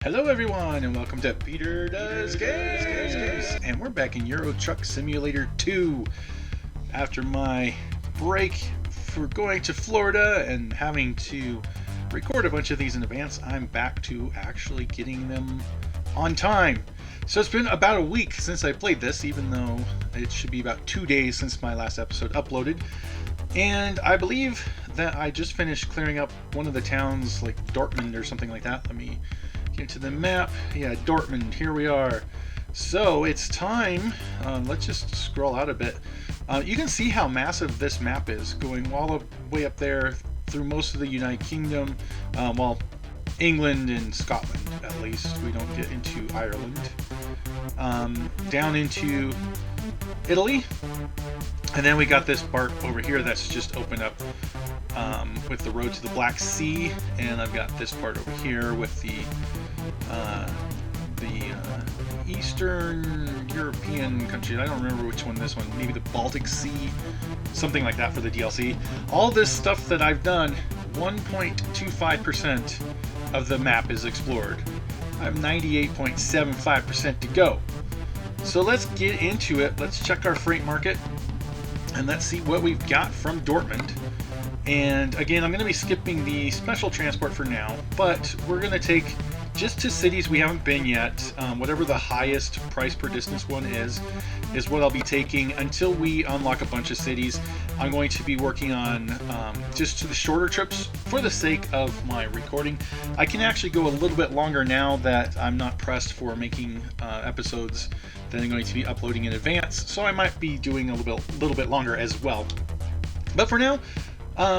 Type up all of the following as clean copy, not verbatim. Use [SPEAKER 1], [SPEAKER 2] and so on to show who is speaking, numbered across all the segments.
[SPEAKER 1] Hello everyone and welcome to Peter Does Games, and we're back in Euro Truck Simulator 2 after my break for going to Florida and having to record a bunch of these in advance. I'm back to actually getting them on time. So it's been about a week since I played this, even though it should be about 2 days since my last episode uploaded. And I believe that I just finished clearing up one of the towns, like Dortmund or something like that. Let me into the map. Yeah, Dortmund, here we are. So it's time. Let's just scroll out a bit. You can see how massive this map is, going all the way up there through most of the United Kingdom. Well, England and Scotland, at least. We don't get into Ireland. Down into Italy. And then we got this part over here that's just opened up with the road to the Black Sea. And I've got this part over here with the Eastern European country. I don't remember which one this one. Maybe the Baltic Sea, something like that for the DLC. All this stuff that I've done, 1.25% of the map is explored. I have 98.75% to go. So let's get into it. Let's check our freight market and let's see what we've got from Dortmund. And again, I'm going to be skipping the special transport for now, but we're going to take just to cities we haven't been yet. Whatever the highest price per distance one is what I'll be taking until we unlock a bunch of cities. I'm going to be working on just the shorter trips for the sake of my recording. I can actually go a little bit longer now that I'm not pressed for making episodes that I'm going to be uploading in advance, so I might be doing a little bit longer as well. But for now,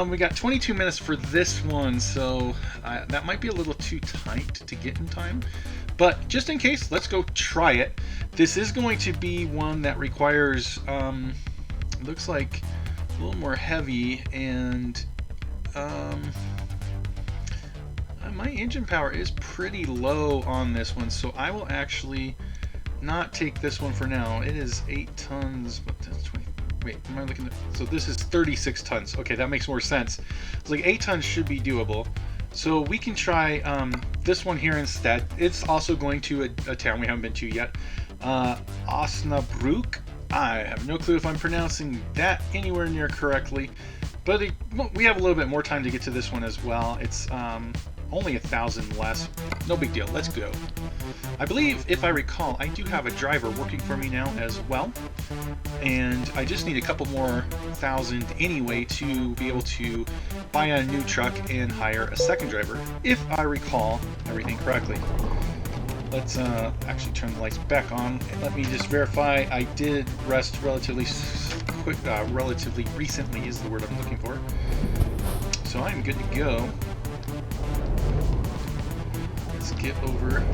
[SPEAKER 1] we got 22 minutes for this one, so that might be a little too tight to get in time. But just in case, let's go try it. This is going to be one that requires, looks like a little more heavy, and my engine power is pretty low on this one, so I will actually not take this one for now. It is 8 tons, but that's 20. Wait, am I looking at... So this is 36 tons. Okay, that makes more sense. It's like 8 tons should be doable. So we can try this one here instead. It's also going to a town we haven't been to yet. Osnabrück. I have no clue if I'm pronouncing that anywhere near correctly. But we have a little bit more time to get to this one as well. It's only 1,000 less. No big deal. Let's go. I believe, if I recall, I do have a driver working for me now as well. And I just need a couple more thousand anyway to be able to buy a new truck and hire a second driver, if I recall everything correctly. Let's actually turn the lights back on. And let me just verify I did rest relatively recently is the word I'm looking for. So I'm good to go. Let's get over. And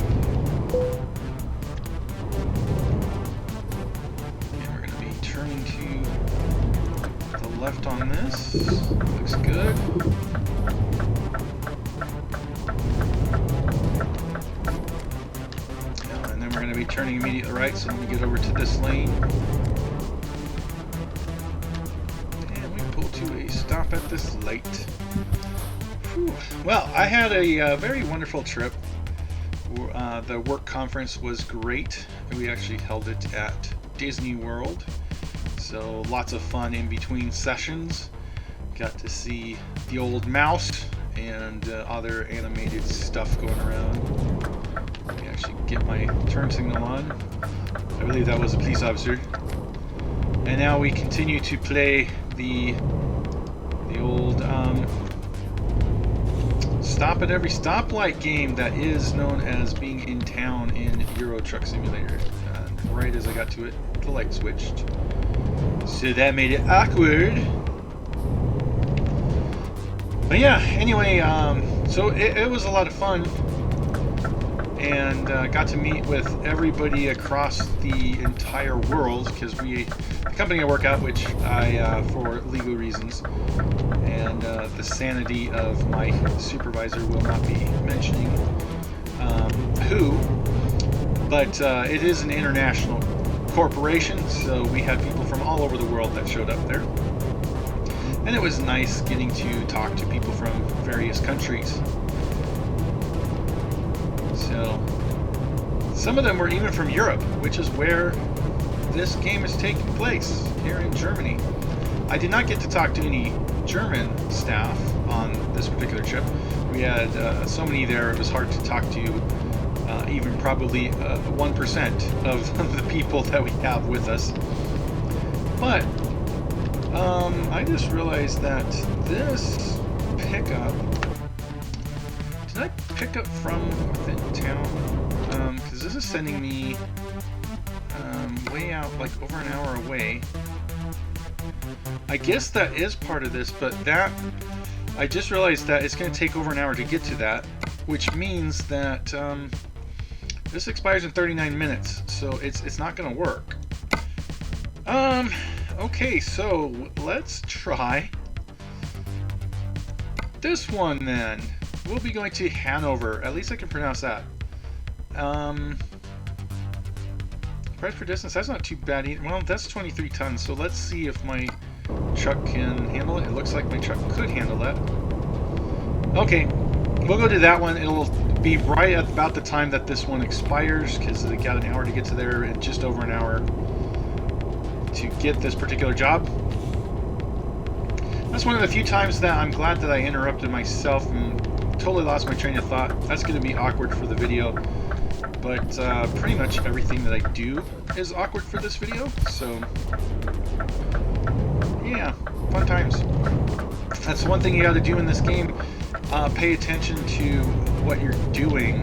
[SPEAKER 1] we're going to be turning to the left on this. Looks good. And then we're going to be turning immediately right, so let me get over to this lane. And we pull to a stop at this light. Whew. Well, I had a very wonderful trip. The work conference was great. We actually held it at Disney World, so lots of fun in between sessions. Got to see the old mouse and other animated stuff going around. Let me actually get my turn signal on. I believe that was a police officer. And now we continue to play the old stop at every stoplight game that is known as being in town in Euro Truck Simulator. Right as I got to it, the light switched. So that made it awkward. But yeah, anyway, so it was a lot of fun. And got to meet with everybody across the entire world, because the company I work at, which I, for legal reasons, and the sanity of my supervisor will not be mentioning who, but it is an international corporation, so we had people from all over the world that showed up there. And it was nice getting to talk to people from various countries. So some of them were even from Europe, which is where this game is taking place, here in Germany. I did not get to talk to any German staff on this particular trip. We had so many there, it was hard to talk to even probably 1% of the people that we have with us. But I just realized that this pickup, did I pick up from within town? Because this is sending me way out, like over an hour away. I guess that is part of this, but that, I just realized that it's going to take over an hour to get to that, which means that this expires in 39 minutes, so it's not going to work. Okay, so let's try this one then. We'll be going to Hanover. At least I can pronounce that. Price per distance, that's not too bad either. Well, that's 23 tons, so let's see if my truck can handle it. It looks like my truck could handle that. Okay, we'll go to that one. It'll be right at about the time that this one expires, because they got an hour to get to there and just over an hour to get this particular job. That's one of the few times that I'm glad that I interrupted myself and totally lost my train of thought. That's going to be awkward for the video, but pretty much everything that I do is awkward for this video, so yeah, fun times. That's one thing you got to do in this game. Pay attention to what you're doing.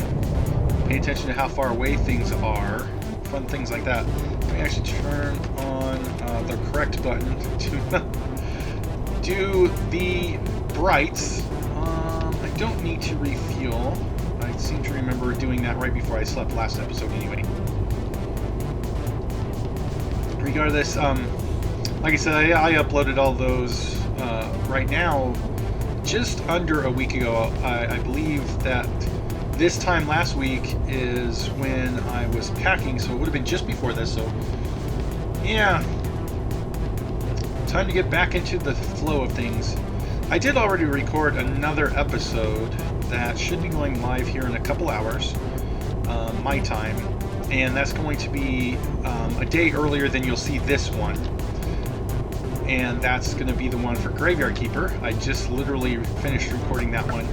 [SPEAKER 1] Pay attention to how far away things are. Fun things like that. Let me actually turn on the correct button to do the brights. I don't need to refuel. I seem to remember doing that right before I slept last episode anyway. Regardless, like I said, I uploaded all those right now just under a week ago. I believe that this time last week is when I was packing, so it would have been just before this, so yeah. Time to get back into the flow of things. I did already record another episode that should be going live here in a couple hours, my time, and that's going to be a day earlier than you'll see this one. And that's going to be the one for Graveyard Keeper. I just literally finished recording that one,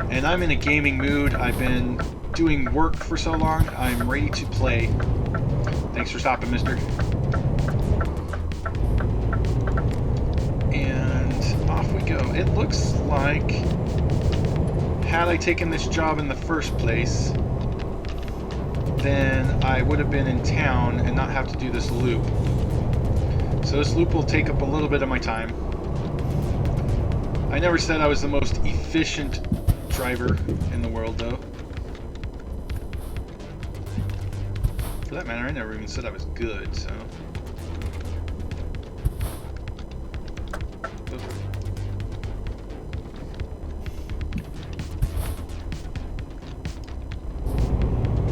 [SPEAKER 1] and I'm in a gaming mood. I've been doing work for so long, I'm ready to play. Thanks for stopping, mister. And off we go. It looks like, had I taken this job in the first place, then I would have been in town and not have to do this loop. So this loop will take up a little bit of my time. I never said I was the most efficient driver in the world, though. For that matter, I never even said I was good, so...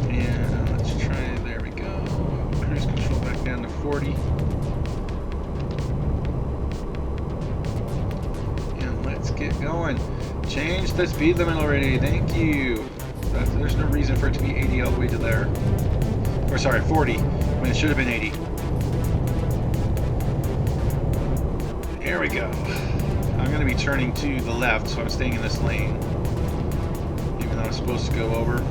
[SPEAKER 1] And let's try, there we go. Cruise control back down to 40. Get going. Change the speed limit already. Thank you. There's no reason for it to be 80 all the way to there. Or sorry, 40 when it should have been 80. There we go. I'm going to be turning to the left, so I'm staying in this lane, even though I'm supposed to go over.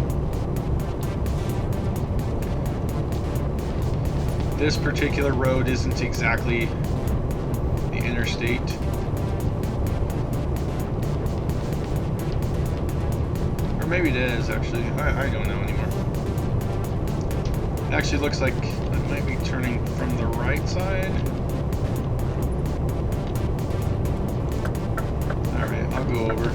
[SPEAKER 1] This particular road isn't exactly the interstate. Or maybe it is, actually. I don't know anymore. It actually looks like I might be turning from the right side. Alright, I'll go over.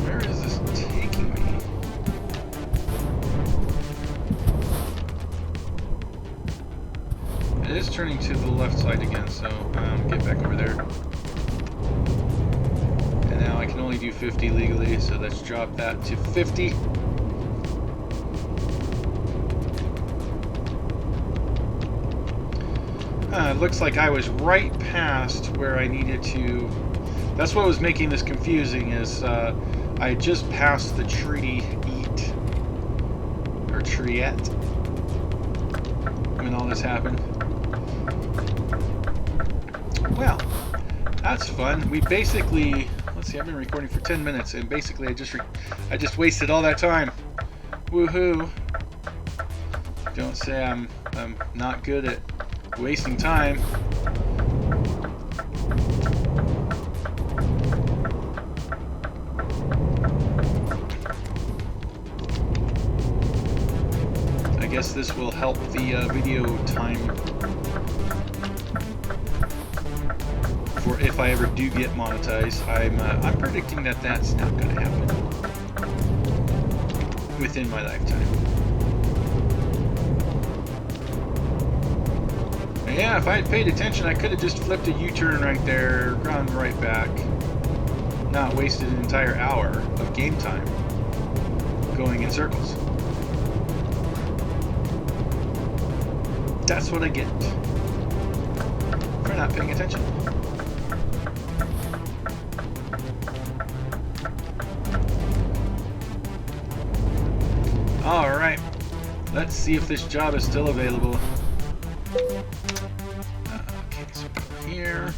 [SPEAKER 1] Where is this taking me? It is turning to the left side again, so get back over there. And now I can only do 50 legally, so let's drop that to 50. It looks like I was right past where I needed to. That's what was making this confusing, is I just passed the tree eat, or treette, when all this happened. Well, that's fun. We basically, let's see, I've been recording for 10 minutes, and basically I just wasted all that time. Woohoo! Don't say I'm not good at wasting time. I guess this will help the video time for if I ever do get monetized. I'm predicting that that's not going to happen within my lifetime. Yeah, if I had paid attention, I could have just flipped a U-turn right there, gone right back, not wasted an entire hour of game time going in circles. That's what I get for not paying attention. Alright, let's see if this job is still available. Okay, so go here,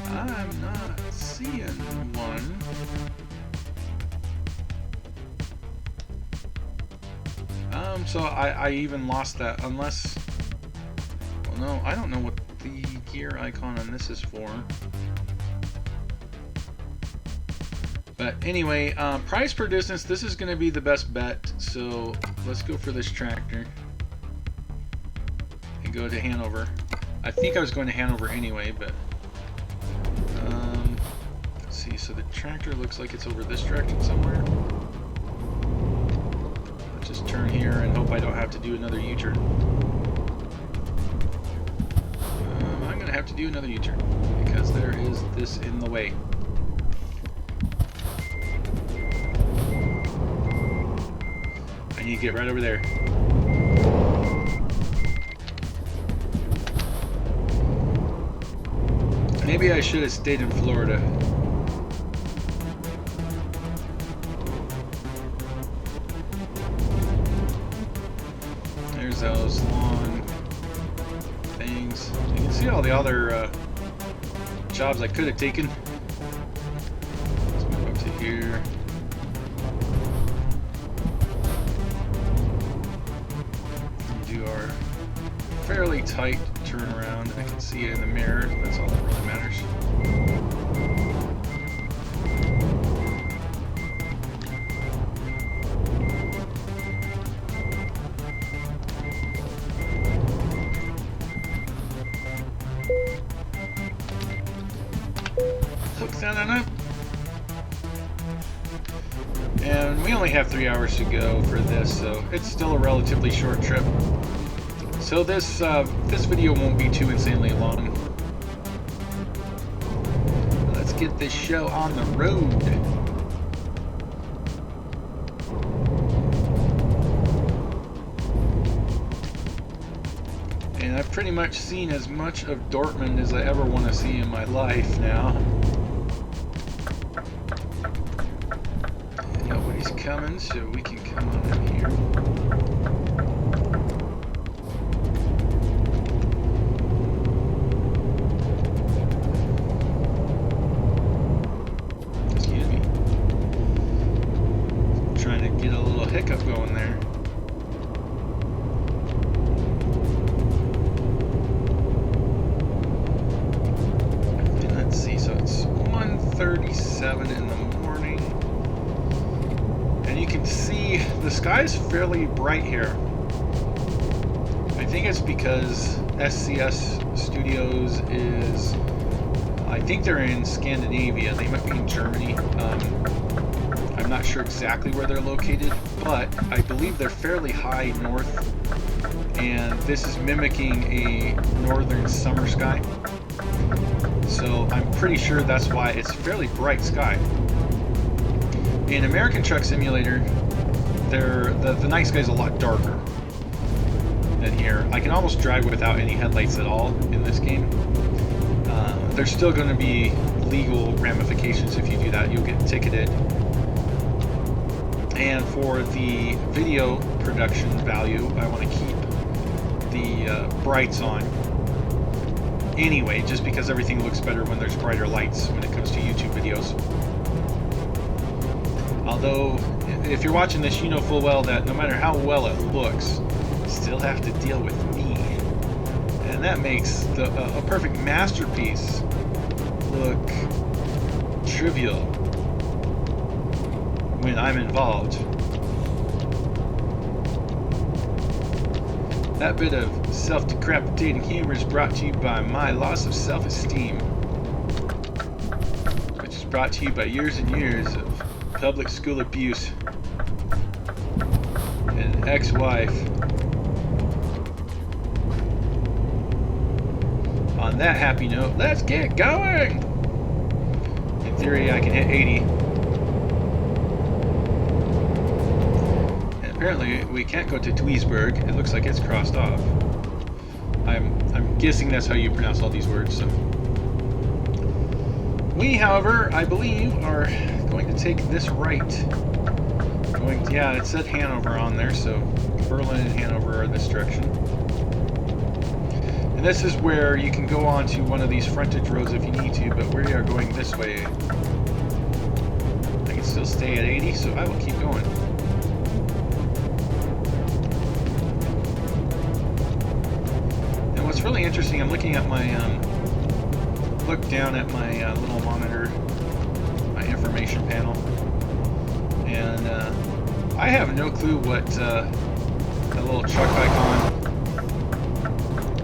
[SPEAKER 1] and I'm not seeing one. So I even lost that, unless, well, no, I don't know what the gear icon on this is for. But anyway, price per distance, this is going to be the best bet, so let's go for this tractor and go to Hanover. I think I was going to Hanover anyway, but let's see, so the tractor looks like it's over this direction somewhere. Let's just turn here and hope I don't have to do another U-turn. I'm going to have to do another U-turn because there is this in the way. I need to get right over there. Maybe I should have stayed in Florida. There's those long things. You can see all the other jobs I could have taken. Let's move up to here. Fairly tight turnaround. I can see it in the mirror. That's all that really matters. Hook that on up. And we only have 3 hours to go for this, so it's still a relatively short trip. So this video won't be too insanely long. Let's get this show on the road. And I've pretty much seen as much of Dortmund as I ever want to see in my life now. Nobody's coming, so we can come on in here. Hiccup going there. And let's see, so it's 1:37 in the morning, and you can see the sky's fairly bright here. I think it's because SCS Studios is, I think they're in Scandinavia. They might be in Germany. I'm not sure exactly where they're located, but I believe they're fairly high north, and this is mimicking a northern summer sky. So I'm pretty sure that's why it's fairly bright sky. In American Truck Simulator, the night sky is a lot darker than here. I can almost drive without any headlights at all in this game. There's still going to be legal ramifications if you do that. You'll get ticketed. And for the video production value, I want to keep the brights on anyway, just because everything looks better when there's brighter lights when it comes to YouTube videos. Although, if you're watching this, you know full well that no matter how well it looks, you still have to deal with me. And that makes a perfect masterpiece look trivial when I'm involved. That bit of self-decapitating humor is brought to you by my loss of self-esteem, which is brought to you by years and years of public school abuse and ex-wife. On that happy note, let's get going! In theory, I can hit 80. And apparently, we can't go to Duisburg. It looks like it's crossed off. I'm guessing that's how you pronounce all these words. So. We, however, I believe, are going to take this right. Yeah, it said Hanover on there, so Berlin and Hanover are this direction. And this is where you can go on to one of these frontage roads if you need to, but we are going this way. I can still stay at 80, so I will keep going. And what's really interesting, I'm looking at my, look down at my little monitor, my information panel, and I have no clue what that little truck icon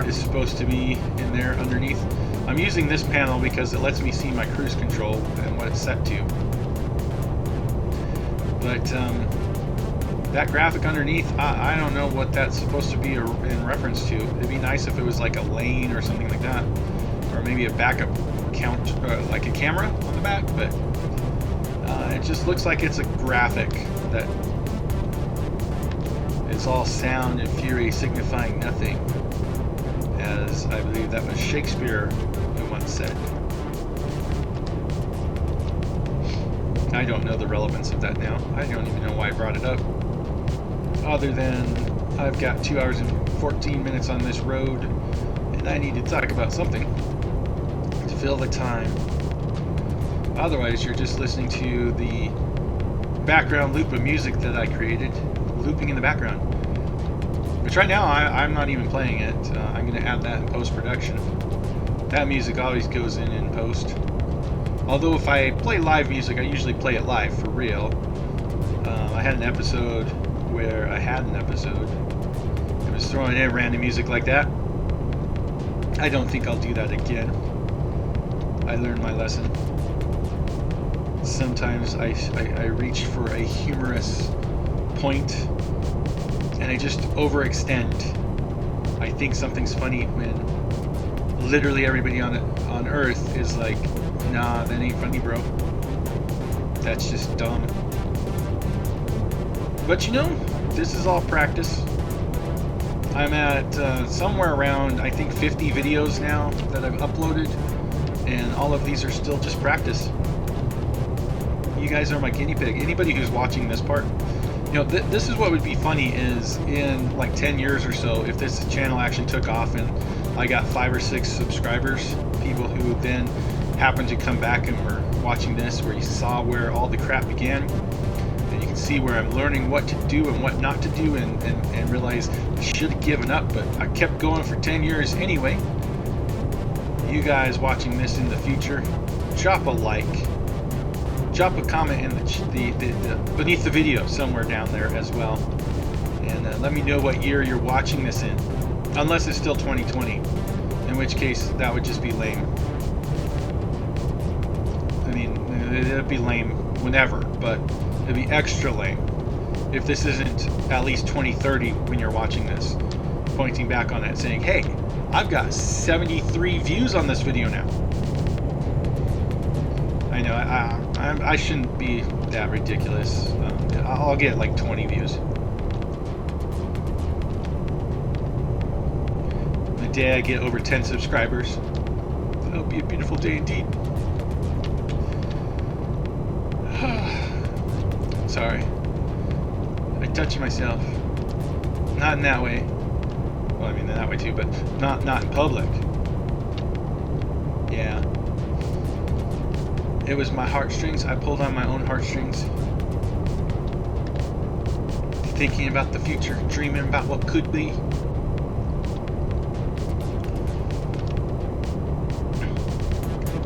[SPEAKER 1] is supposed to be in there underneath. I'm using this panel because it lets me see my cruise control and what it's set to. But that graphic underneath, I don't know what that's supposed to be in reference to. It'd be nice if it was like a lane or something like that, or maybe a backup count, like a camera on the back, but it just looks like it's a graphic that is all sound and fury signifying nothing, as I believe that was Shakespeare who once said. I don't know the relevance of that now. I don't even know why I brought it up, other than I've got 2 hours and 14 minutes on this road and I need to talk about something to fill the time. Otherwise, you're just listening to the background loop of music that I created, looping in the background. Which right now, I'm not even playing it. I'm going to add that in post-production. That music always goes in post. Although if I play live music, I usually play it live, for real. I had an episode where it was throwing in random music like that. I don't think I'll do that again. I learned my lesson. Sometimes I reach for a humorous point and I just overextend. I think something's funny when literally everybody on Earth is like, nah, that ain't funny, bro. That's just dumb. But you know, this is all practice. I'm at somewhere around, I think, 50 videos now that I've uploaded, and all of these are still just practice. You guys are my guinea pig. Anybody who's watching this part, you know, this is what would be funny is in like 10 years or so, if this channel actually took off and I got 5 or 6 subscribers, people who then happened to come back and were watching this, where you saw where all the crap began, and you can see where I'm learning what to do and what not to do, and realize I should have given up, but I kept going for 10 years anyway. You guys watching this in the future, drop a like, drop a comment in the beneath the video somewhere down there as well, and let me know what year you're watching this in, unless it's still 2020, in which case that would just be lame. I mean, it'd be lame whenever, but it'd be extra lame if this isn't at least 2030 when you're watching this, pointing back on it saying, hey, I've got 73 views on this video now. I know I shouldn't be that ridiculous. I'll get like 20 views. the day I get over 10 subscribers. That'll be a beautiful day indeed. Sorry. I'm touching myself. Not in that way. Well, I mean in that way too, but not in public. Yeah. It was my heartstrings. I pulled on my own heartstrings. Thinking about the future, dreaming about what could be.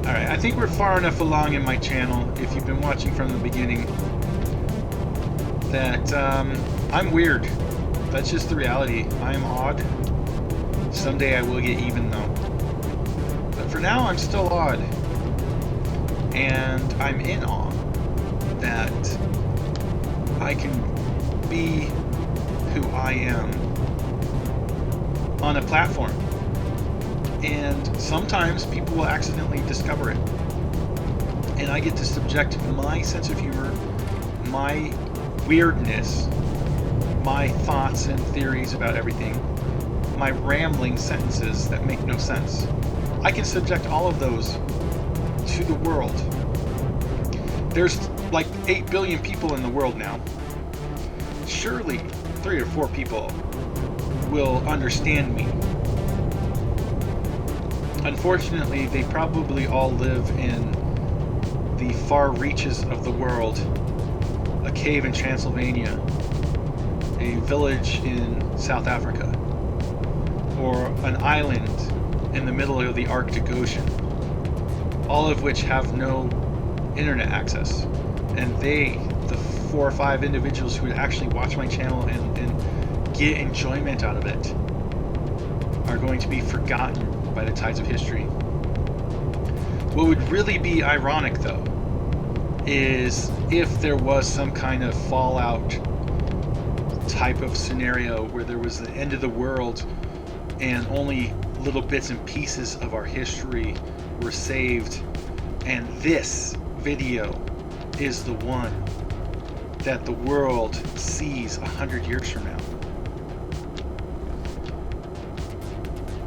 [SPEAKER 1] Alright, I think we're far enough along in my channel, if you've been watching from the beginning, that I'm weird. That's just the reality. I am odd. Someday I will get even though. But for now, I'm still odd. And I'm in awe that I can be who I am on a platform. And sometimes people will accidentally discover it. And I get to subject my sense of humor, my weirdness, my thoughts and theories about everything, my rambling sentences that make no sense. I can subject all of those to the world. There's like 8 billion people in the world now. Surely 3 or 4 people will understand me. Unfortunately, they probably all live in the far reaches of the world. A cave in Transylvania, a village in South Africa, or an island in the middle of the Arctic Ocean, all of which have no internet access. And they, the 4 or 5 individuals who would actually watch my channel and get enjoyment out of it, are going to be forgotten by the tides of history. What would really be ironic, though, is if there was some kind of fallout type of scenario where there was the end of the world and only little bits and pieces of our history were saved, and this video is the one that the world sees 100 years from now.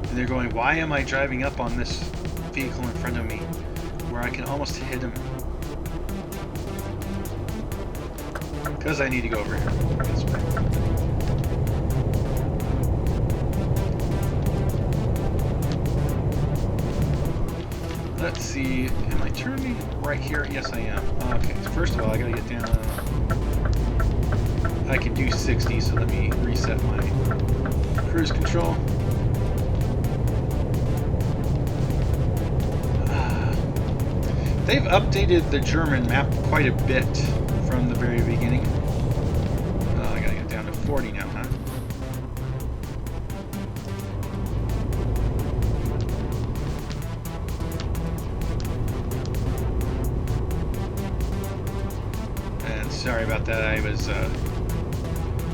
[SPEAKER 1] And they're going, why am I driving up on this vehicle in front of me where I can almost hit him? Because I need to go over here. That's right. Let's see, am I turning right here? Yes, I am. Okay, so first of all, I gotta get down. I can do 60, so let me reset my cruise control. They've updated the German map quite a bit from the very beginning. Oh, I gotta get down to 40 now, huh? And sorry about that, I was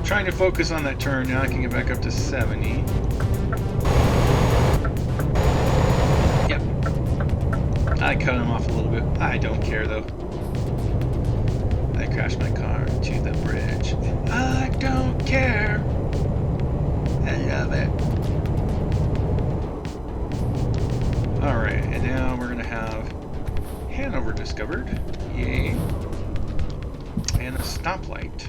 [SPEAKER 1] trying to focus on that turn. Now I can get back up to 70. I cut him off a little bit. I don't care though. I crashed my car to the bridge. I don't care. I love it. Alright, and now we're gonna have Hanover discovered. Yay. And a stoplight.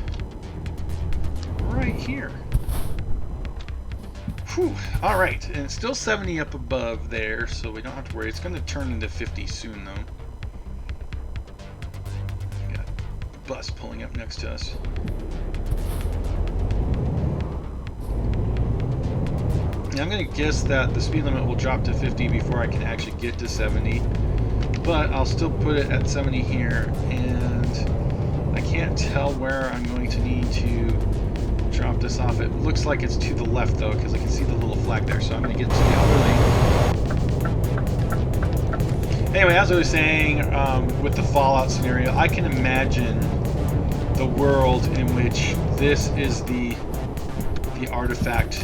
[SPEAKER 1] Right here. Whew. Alright, and it's still 70 up above there, so we don't have to worry. It's going to turn into 50 soon, though. Got a bus pulling up next to us. Now, I'm going to guess that the speed limit will drop to 50 before I can actually get to 70. But I'll still put it at 70 here, and I can't tell where I'm going to need to drop this off. It looks like it's to the left though, because I can see the little flag there, so I'm going to get to the other lane. Anyway, as I was saying, with the Fallout scenario, I can imagine the world in which this is the artifact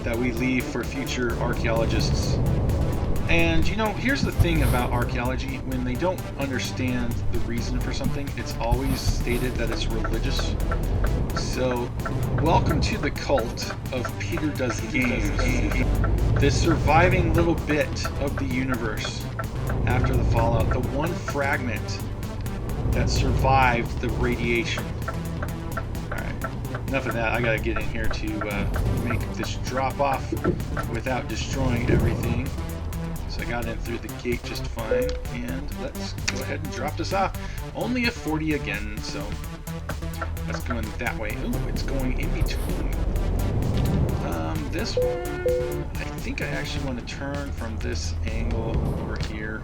[SPEAKER 1] that we leave for future archaeologists And you know, here's the thing about archaeology: when they don't understand the reason for something, it's always stated that it's religious. So, welcome to the cult of Peter Does Games. This surviving little bit of the universe after the fallout, the one fragment that survived the radiation. Alright, enough of that. I gotta get in here to make this drop off without destroying everything. So I got in through the gate just fine, and let's go ahead and drop this off. Only a 40 again, so that's going that way. Ooh, it's going in between. This one, I think I actually want to turn from this angle over here.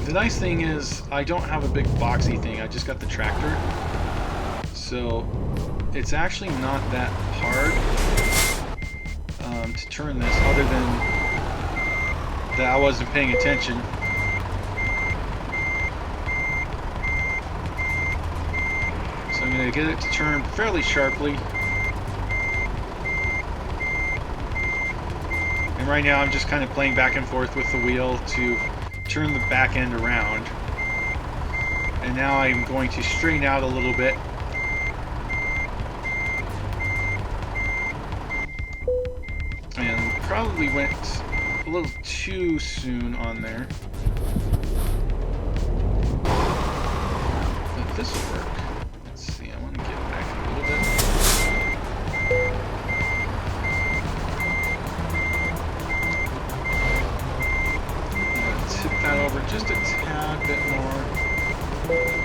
[SPEAKER 1] The nice thing is I don't have a big boxy thing, I just got the tractor. So it's actually not that hard to turn this, other than that I wasn't paying attention. So I'm going to get it to turn fairly sharply. And right now I'm just kind of playing back and forth with the wheel to turn the back end around. And now I'm going to straighten out a little bit. And probably went a little too soon on there. But this will work. Let's see, I want to get back a little bit. Tip that over just a tad bit more,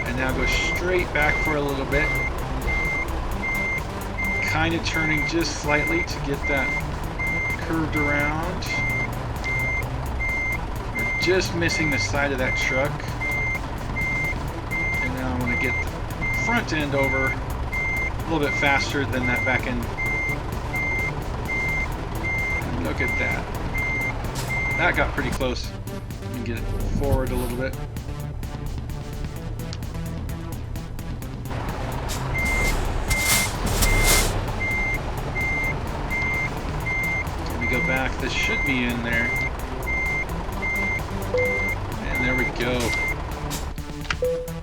[SPEAKER 1] and now go straight back for a little bit, kind of turning just slightly to get that curved around. We're just missing the side of that truck, and now I'm going to get the front end over a little bit faster than that back end. And look at that. That got pretty close. Get it forward a little bit. Let me go back. This should be in there. And there we go.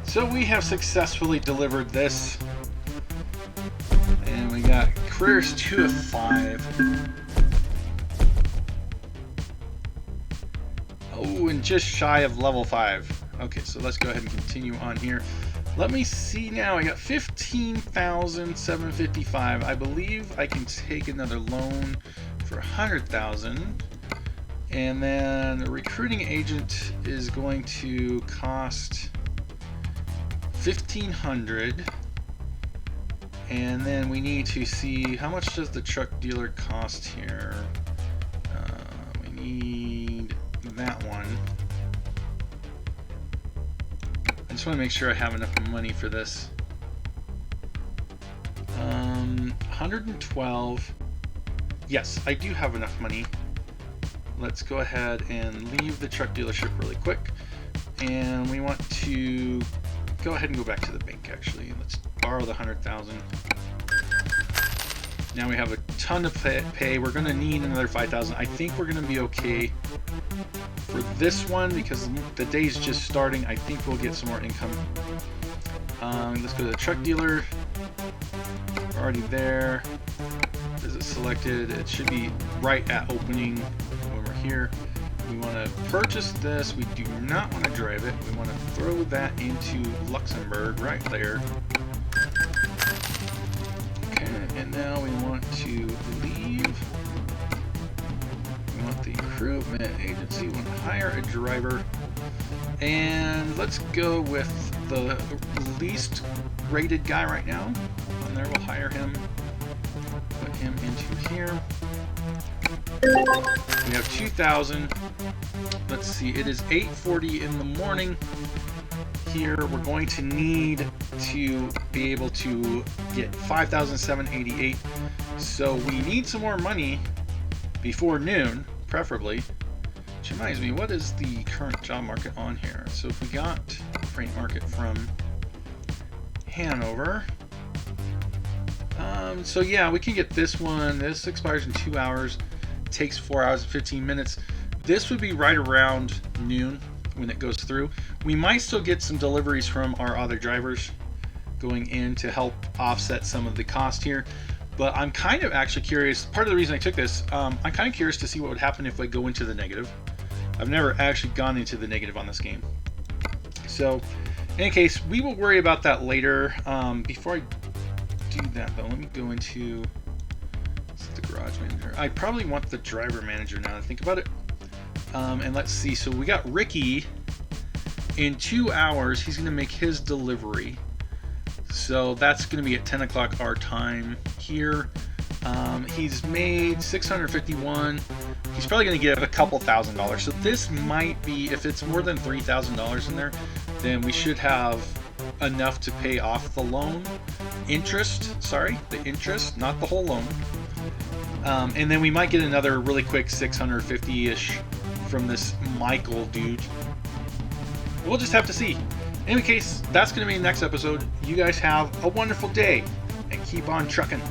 [SPEAKER 1] So we have successfully delivered this. And we got careers 2 of 5. Oh, and just shy of level 5. Okay, so let's go ahead and continue on here. Let me see now. I got 15,755. I believe I can take another loan for 100,000. And then the recruiting agent is going to cost 1,500. And then we need to see how much does the truck dealer cost here. We need that one. I just want to make sure I have enough money for this. 112. Yes, I do have enough money. Let's go ahead and leave the truck dealership really quick. And we want to go ahead and go back to the bank actually. Let's borrow the 100,000. Now we have a ton of pay. We're going to need another 5,000. I think we're going to be okay for this one because the day's just starting. I think we'll get some more income. Let's go to the truck dealer. We're already there. Is it selected? It should be right at opening when we're here. We want to purchase this. We do not want to drive it. We want to throw that into Luxembourg right there. And now we want to leave. We want the recruitment agency. We want to hire a driver. And let's go with the least rated guy right now. And there we'll hire him. Put him into here. We have 2,000. Let's see. It is 8:40 in the morning. Here we're going to need to be able to get 5,788. So we need some more money before noon, preferably. Which reminds me, what is the current job market on here? So if we got freight market from Hanover. So yeah, we can get this one. This expires in 2 hours. takes 4 hours and 15 minutes. This would be right around noon when it goes through. We might still get some deliveries from our other drivers going in to help offset some of the cost here. But I'm kind of actually curious. Part of the reason I took this, I'm kind of curious to see what would happen if I go into the negative. I've never actually gone into the negative on this game. So, in any case, we will worry about that later. Before I do that, though, let me go into the garage manager. I probably want the driver manager now that I think about it. And let's see. So we got Ricky. In 2 hours, he's going to make his delivery. So that's going to be at 10 o'clock our time here. He's made 651. He's probably going to get a couple $1,000s. So this might be, if it's more than $3,000 in there, then we should have enough to pay off the loan. The interest, not the whole loan. And then we might get another really quick 650-ish from this Michael dude. We'll just have to see. In any case, that's going to be the next episode. You guys have a wonderful day and keep on trucking.